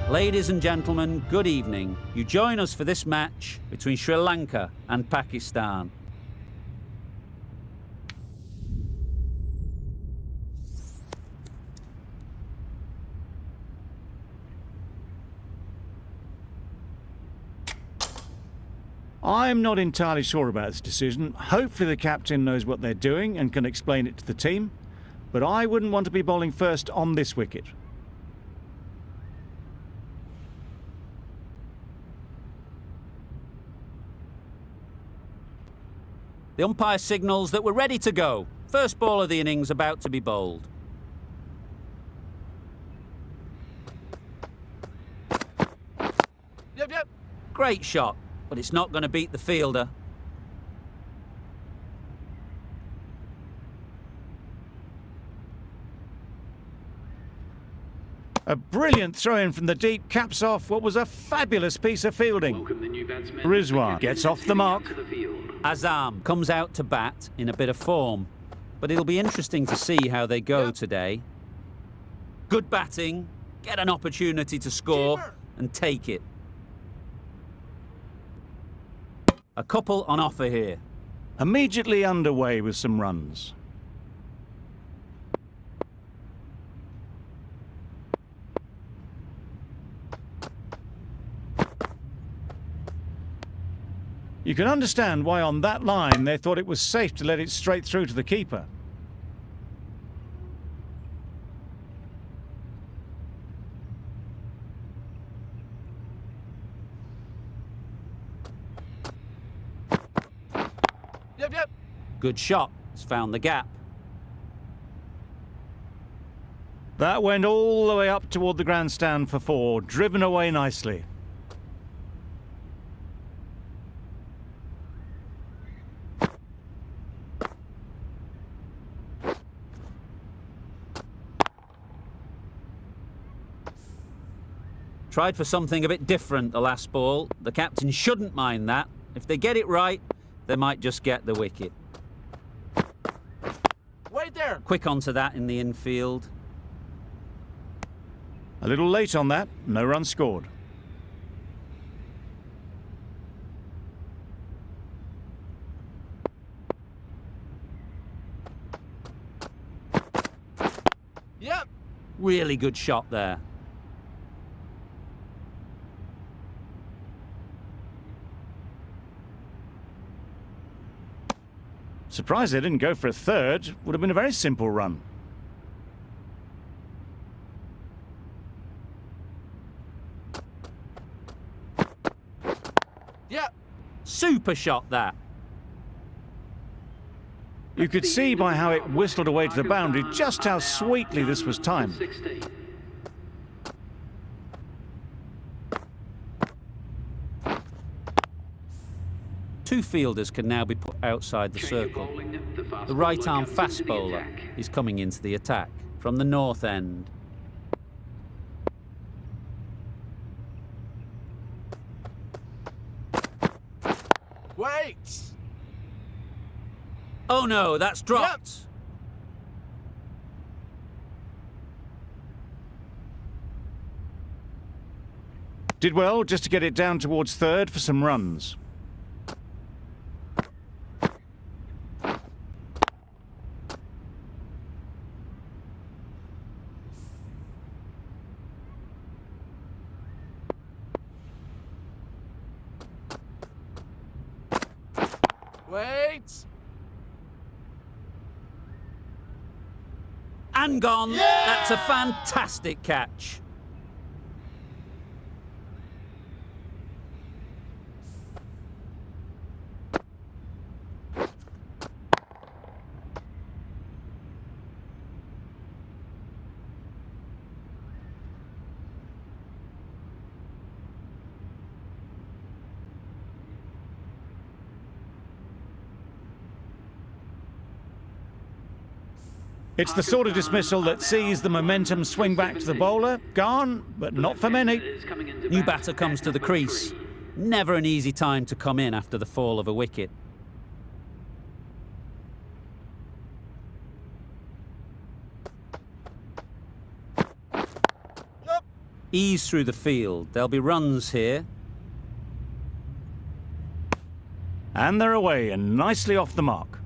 Ladies and gentlemen, good evening. You join us for this match between Sri Lanka and Pakistan. I'm not entirely sure about this decision. Hopefully the captain knows what they're doing and can explain it to the team, but I wouldn't want to be bowling first on this wicket. The umpire signals that we're ready to go. First ball of the innings about to be bowled. Yep. Great shot, but it's not going to beat the fielder. A brilliant throw-in from the deep caps off what was a fabulous piece of fielding. Rizwan gets off the mark. Azam comes out to bat in a bit of form, but it'll be interesting to see how they go today. Good batting, get an opportunity to score and take it. A couple on offer here. Immediately underway with some runs. You can understand why on that line they thought it was safe to let it straight through to the keeper. Yep. Good shot, it's found the gap. That went all the way up toward the grandstand for 4, driven away nicely. Tried for something a bit different the last ball. The captain shouldn't mind that. If they get it right, they might just get the wicket. Wait there. Quick onto that in the infield. A little late on that, no run scored. Yep. Really good shot there. Surprised they didn't go for a third. Would have been a very simple run. Yep. Super shot that. You could see by how it whistled away to the boundary just how sweetly this was timed. Two fielders can now be put outside the circle. The right-arm fast bowler is coming into the attack from the north end. Wait. Oh no, that's dropped. Did well just to get it down towards third for some runs. Wait. And gone. Yeah! That's a fantastic catch. It's the sort of dismissal that sees the momentum swing back to the bowler. Gone, but not for many. New batter comes to the crease. Never an easy time to come in after the fall of a wicket. Yep. Ease through the field. There'll be runs here. And they're away and nicely off the mark.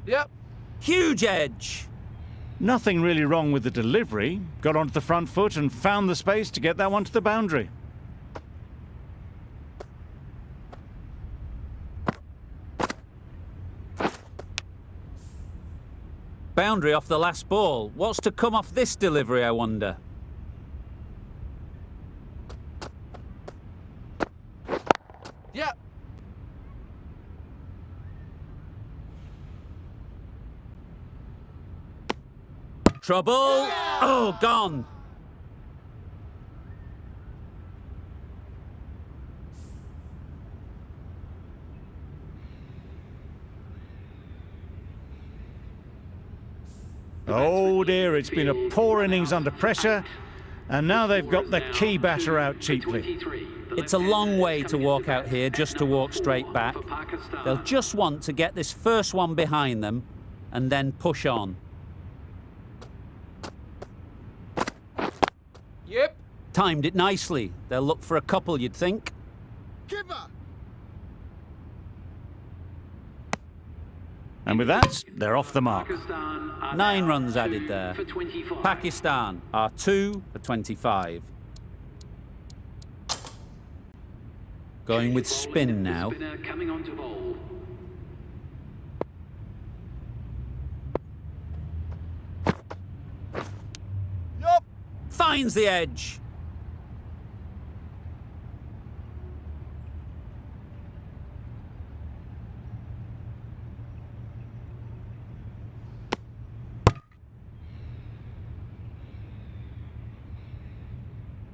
Yep. Huge edge. Nothing really wrong with the delivery. Got onto the front foot and found the space to get that one to the boundary. Boundary off the last ball. What's to come off this delivery, I wonder? Yep. Trouble. Oh, gone. Oh dear, it's been a poor innings under pressure, and now they've got the key batter out cheaply. It's a long way to walk out here just to walk straight back. They'll just want to get this first one behind them and then push on. Yep. Timed it nicely. They'll look for a couple, you'd think. Keeper. And with that, they're off the mark. 9 runs added there. Pakistan are 2 for 25. Going with spin now. Yup. Finds the edge.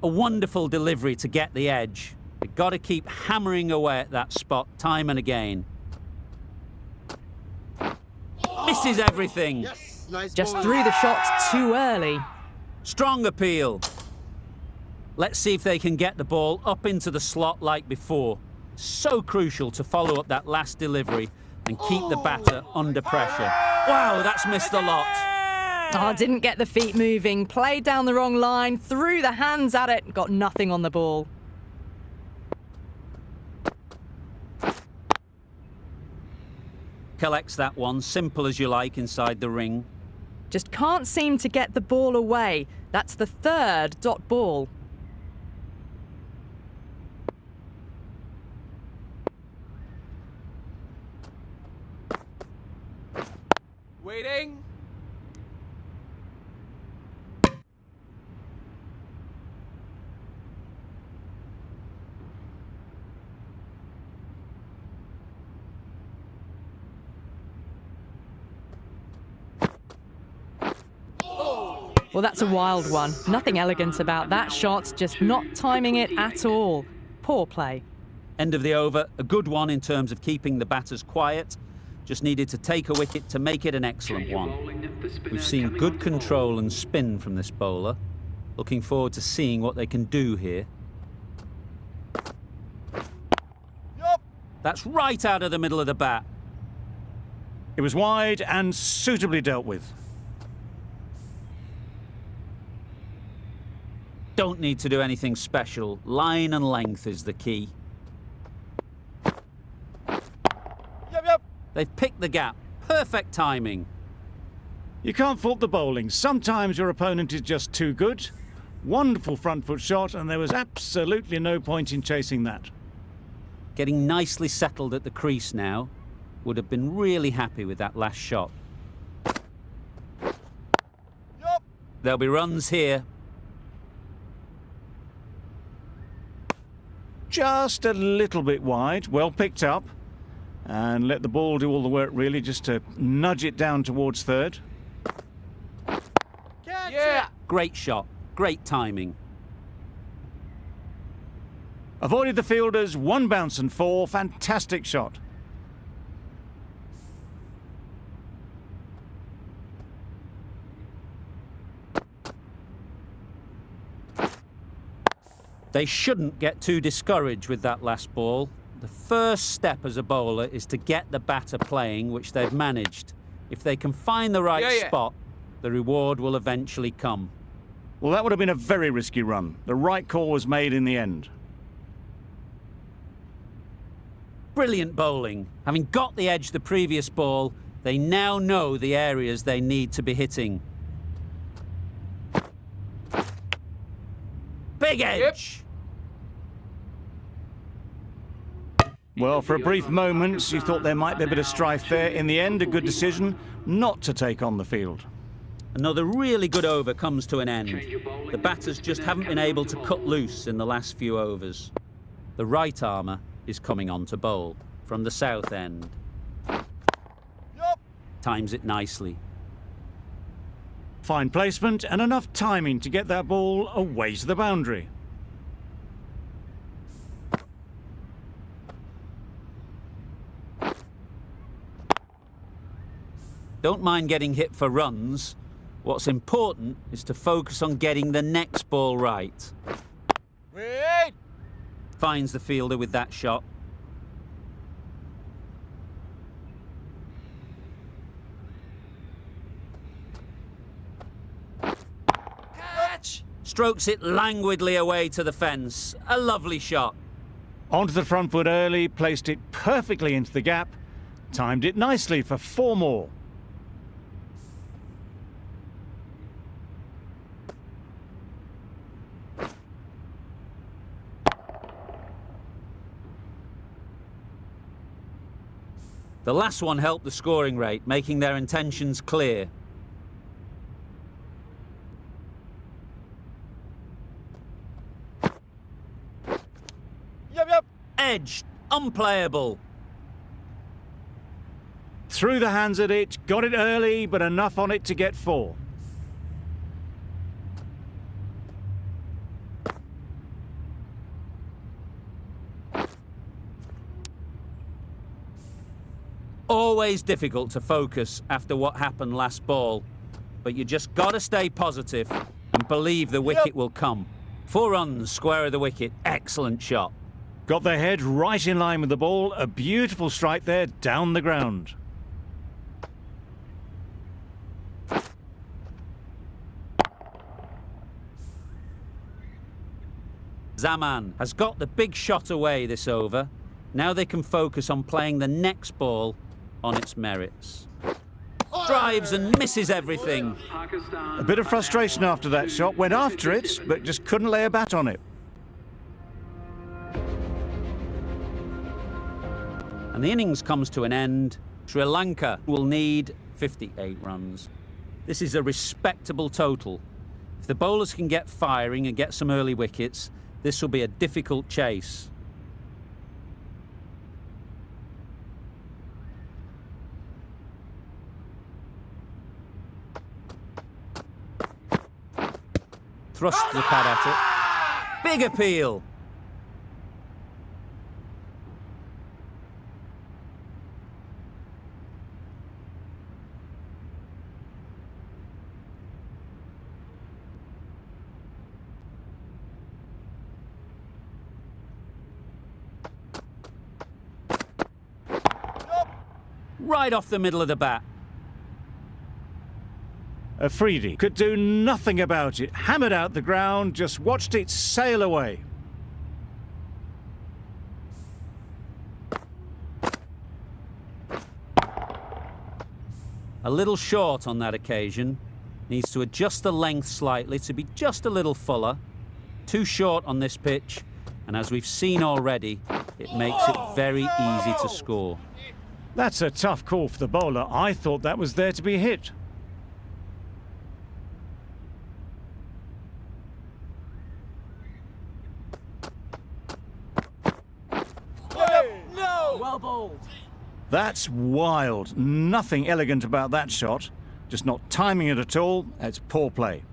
A wonderful delivery to get the edge. You've got to keep hammering away at that spot time and again. Misses everything. Yes. Nice Just ball. threw the shot too early. Strong appeal. Let's see if they can get the ball up into the slot like before. So crucial to follow up that last delivery and keep the batter under pressure. Wow, that's missed the lot. Oh, didn't get the feet moving, played down the wrong line, threw the hands at it, got nothing on the ball. Collects that one, simple as you like, inside the ring. Just can't seem to get the ball away. That's the 3rd dot ball. Waiting. Well, that's a wild one. Nothing elegant about that shot, just not timing it at all. Poor play. End of the over, a good one in terms of keeping the batters quiet. Just needed to take a wicket to make it an excellent one. We've seen good control and spin from this bowler. Looking forward to seeing what they can do here. Yup. That's right out of the middle of the bat. It was wide and suitably dealt with. Don't need to do anything special. Line and length is the key. Yep. They've picked the gap. Perfect timing. You can't fault the bowling. Sometimes your opponent is just too good. Wonderful front foot shot, and there was absolutely no point in chasing that. Getting nicely settled at the crease now. Would have been really happy with that last shot. Yup. There'll be runs here. Just a little bit wide, well picked up. And let the ball do all the work really, just to nudge it down towards 3rd. Catch it. Great shot. Great timing. Avoided the fielders, 1 bounce and 4. Fantastic shot. They shouldn't get too discouraged with that last ball. The first step as a bowler is to get the batter playing, which they've managed. If they can find the right spot, the reward will eventually come. Well, that would have been a very risky run. The right call was made in the end. Brilliant bowling. Having got the edge the previous ball, they now know the areas they need to be hitting. Big edge! Well, for a brief moment, you thought there might be a bit of strife there. In the end, a good decision not to take on the field. Another really good over comes to an end. The batters just haven't been able to cut loose in the last few overs. The right armour is coming on to bowl from the south end. Times it nicely. Fine placement and enough timing to get that ball away to the boundary. Don't mind getting hit for runs. What's important is to focus on getting the next ball right. Wait! Finds the fielder with that shot. Catch! Strokes it languidly away to the fence. A lovely shot. Onto the front foot early, placed it perfectly into the gap, timed it nicely for 4 more. The last one helped the scoring rate, making their intentions clear. Yep. Edged, unplayable. Threw the hands at it, got it early, but enough on it to get 4. Always difficult to focus after what happened last ball, but you just got to stay positive and believe the wicket will come. 4 runs, square of the wicket. Excellent shot. Got their head right in line with the ball. A beautiful strike there down the ground. Zaman has got the big shot away this over. Now they can focus on playing the next ball on its merits. Drives and misses everything. A bit of frustration after that shot. Went after it, but just couldn't lay a bat on it. And the innings comes to an end. Sri Lanka will need 58 runs. This is a respectable total. If the bowlers can get firing and get some early wickets, this will be a difficult chase. Thrust the pad at it. Big appeal. Right off the middle of the bat. Afridi could do nothing about it. Hammered out the ground, just watched it sail away. A little short on that occasion. Needs to adjust the length slightly to be just a little fuller. Too short on this pitch, and as we've seen already, it makes it very easy to score. That's a tough call for the bowler. I thought that was there to be hit. No! Well bowled. That's wild. Nothing elegant about that shot. Just not timing it at all. It's poor play.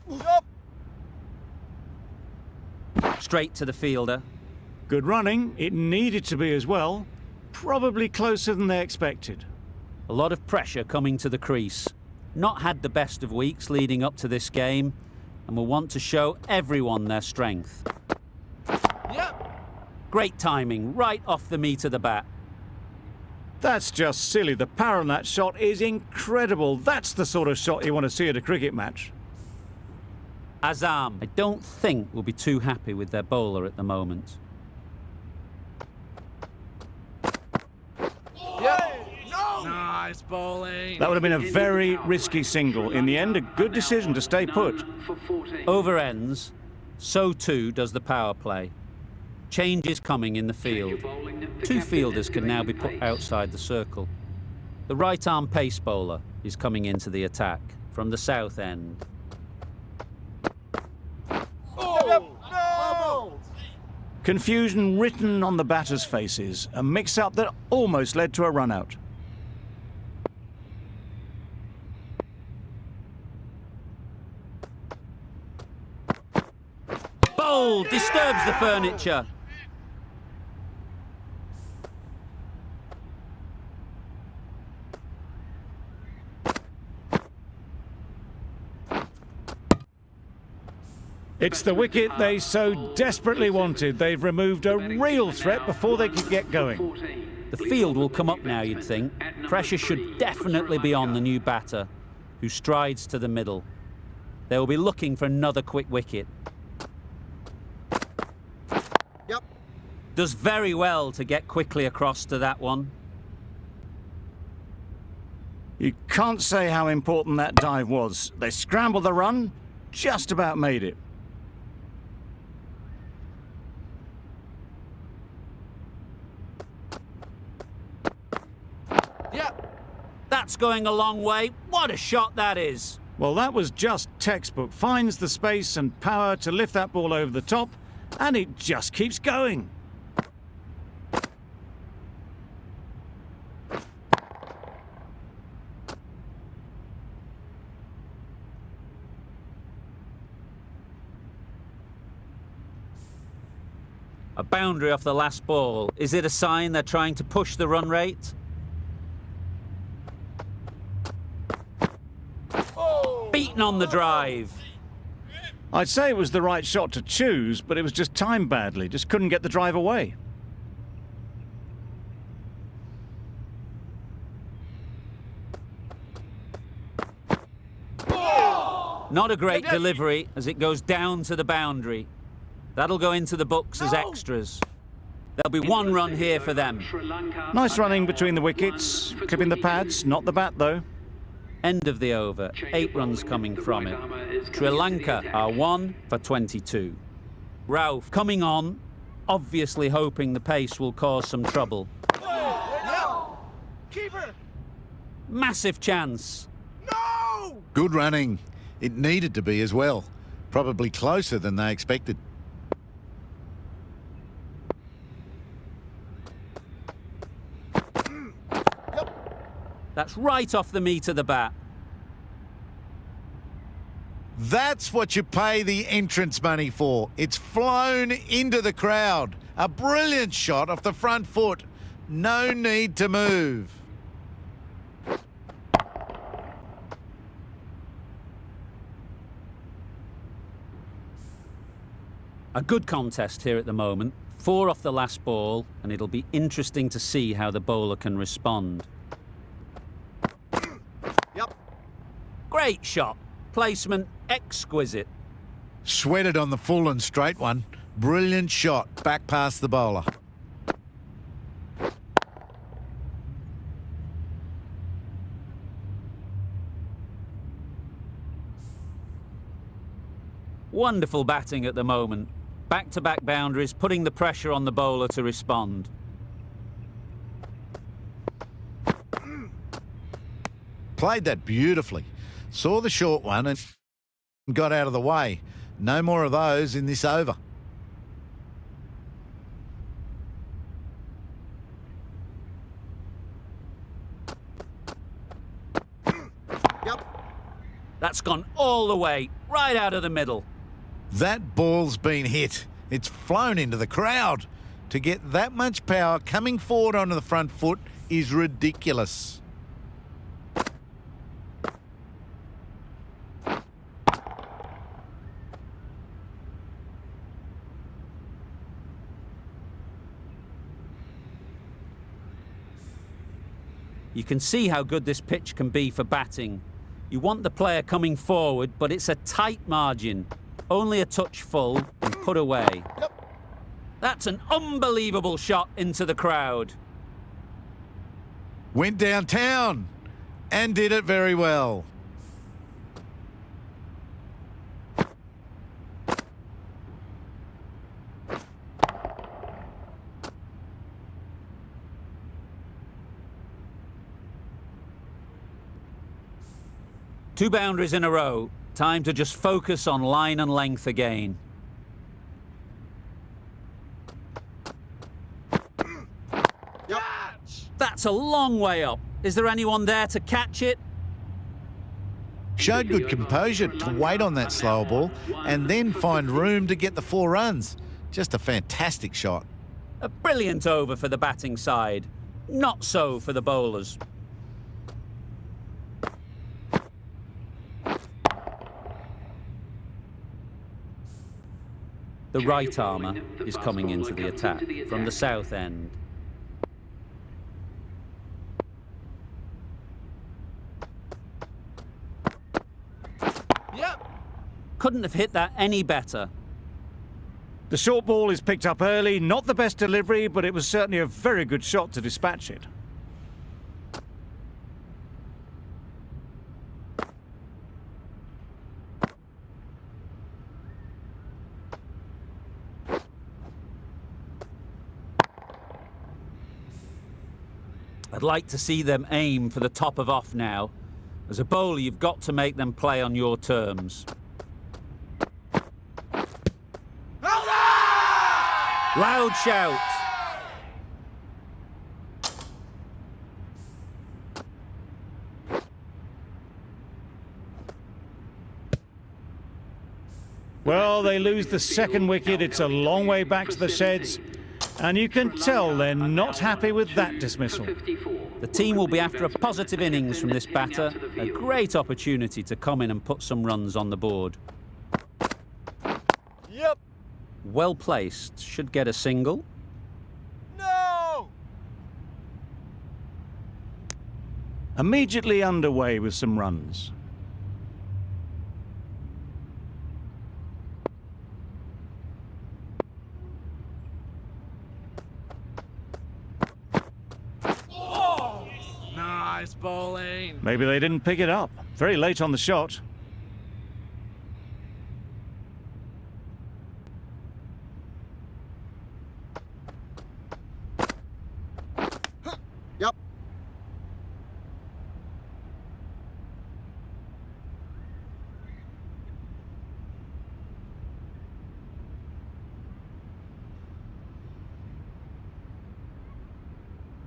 Yup. Straight to the fielder. Good running. It needed to be as well. Probably closer than they expected. A lot of pressure coming to the crease. not had the best of weeks leading up to this game and will want to show everyone their strength. Yep. Great timing, right off the meat of the bat. That's just silly. The power on that shot is incredible. That's the sort of shot you want to see at a cricket match. Azam, I don't think will be too happy with their bowler at the moment. Yep. No. Nice bowling. That would have been a very risky single. In the end, a good decision to stay put. Over ends, so too does the power play. Change is coming in the field. Two fielders can now be put outside the circle. The right-arm pace bowler is coming into the attack from the south end. Oh, no. Confusion written on the batters' faces. A mix-up that almost led to a run-out. Bowl disturbs the furniture. It's the wicket they so desperately wanted. They've removed a real threat before they could get going. The field will come up now, you'd think. Pressure should definitely be on the new batter, who strides to the middle. They will be looking for another quick wicket. Yep. Does very well to get quickly across to that one. You can't say how important that dive was. They scrambled the run, just about made it. Yep. That's going a long way. What a shot that is. Well, that was just textbook. Finds the space and power to lift that ball over the top, and it just keeps going. A boundary off the last ball. Is it a sign they're trying to push the run rate? Beaten on the drive. I'd say it was the right shot to choose, but it was just timed badly. Just couldn't get the drive away. Not a great delivery as it goes down to the boundary. That'll go into the books as extras. There'll be one run here for them. Nice running between the wickets, clipping the pads, not the bat though. End of the over, 8 runs coming from it. Sri Lanka are 1 for 22. Ralph coming on, obviously hoping the pace will cause some trouble. Keeper. Massive chance. No. Good running. It needed to be as well. Probably closer than they expected. That's right off the meat of the bat. That's what you pay the entrance money for. It's flown into the crowd. A brilliant shot off the front foot. No need to move. A good contest here at the moment. 4 off the last ball, and it'll be interesting to see how the bowler can respond. Yep. Great shot. Placement exquisite. Sweated on the full and straight one. Brilliant shot. Back past the bowler. Wonderful batting at the moment. Back-to-back boundaries, putting the pressure on the bowler to respond. Played that beautifully. Saw the short one and got out of the way. No more of those in this over. Yep. That's gone all the way, right out of the middle. That ball's been hit. It's flown into the crowd. To get that much power coming forward onto the front foot is ridiculous. You can see how good this pitch can be for batting. You want the player coming forward, but it's a tight margin. Only a touch full and put away. That's an unbelievable shot into the crowd. Went downtown and did it very well. Two boundaries in a row. Time to just focus on line and length again. That's a long way up. Is there anyone there to catch it? Showed good composure to wait on that slower ball and then find room to get the 4 runs. Just a fantastic shot. A brilliant over for the batting side. Not so for the bowlers. The right armour is coming into the attack from the south end. Couldn't have hit that any better. The short ball is picked up early, not the best delivery, but it was certainly a very good shot to dispatch it. I'd like to see them aim for the top of off now. As a bowler, you've got to make them play on your terms. Loud shout. Well, they lose the second wicket. It's a long way back to the sheds. And you can tell they're not happy with that dismissal. The team will be after a positive innings from this batter. A great opportunity to come in and put some runs on the board. Yep. Well placed. Should get a single. No! Immediately underway with some runs. Nice bowling. Maybe they didn't pick it up. Very late on the shot. Yep.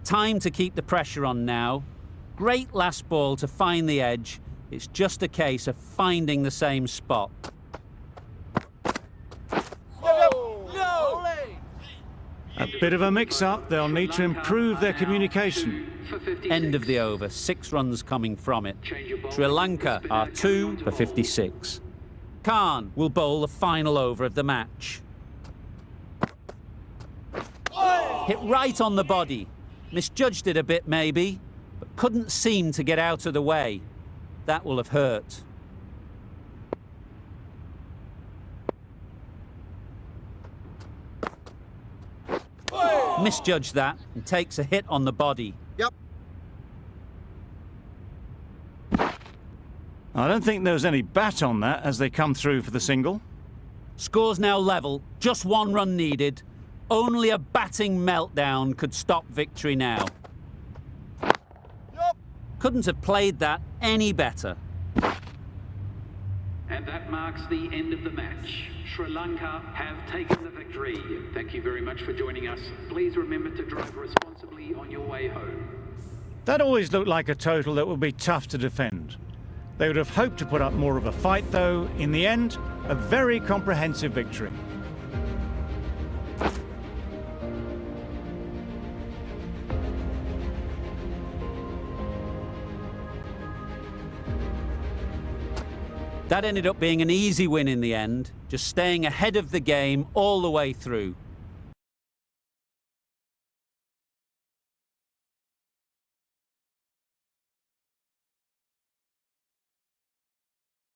Time to keep the pressure on now. Great last ball to find the edge. It's just a case of finding the same spot. No! Oh. A bit of a mix-up. They'll need to improve their communication. End of the over. 6 runs coming from it. Sri Lanka are 2 for 56. Khan will bowl the final over of the match. Hit right on the body. Misjudged it a bit maybe, but couldn't seem to get out of the way. That will have hurt. Misjudged that and takes a hit on the body. Yep. I don't think there was any bat on that as they come through for the single. Score's now level, just 1 run needed. Only a batting meltdown could stop victory now. Yep. Couldn't have played that any better. And that marks the end of the match. Sri Lanka have taken the victory. Thank you very much for joining us. Please remember to drive responsibly on your way home. That always looked like a total that would be tough to defend. They would have hoped to put up more of a fight, though. In the end, a very comprehensive victory. That ended up being an easy win in the end, just staying ahead of the game all the way through.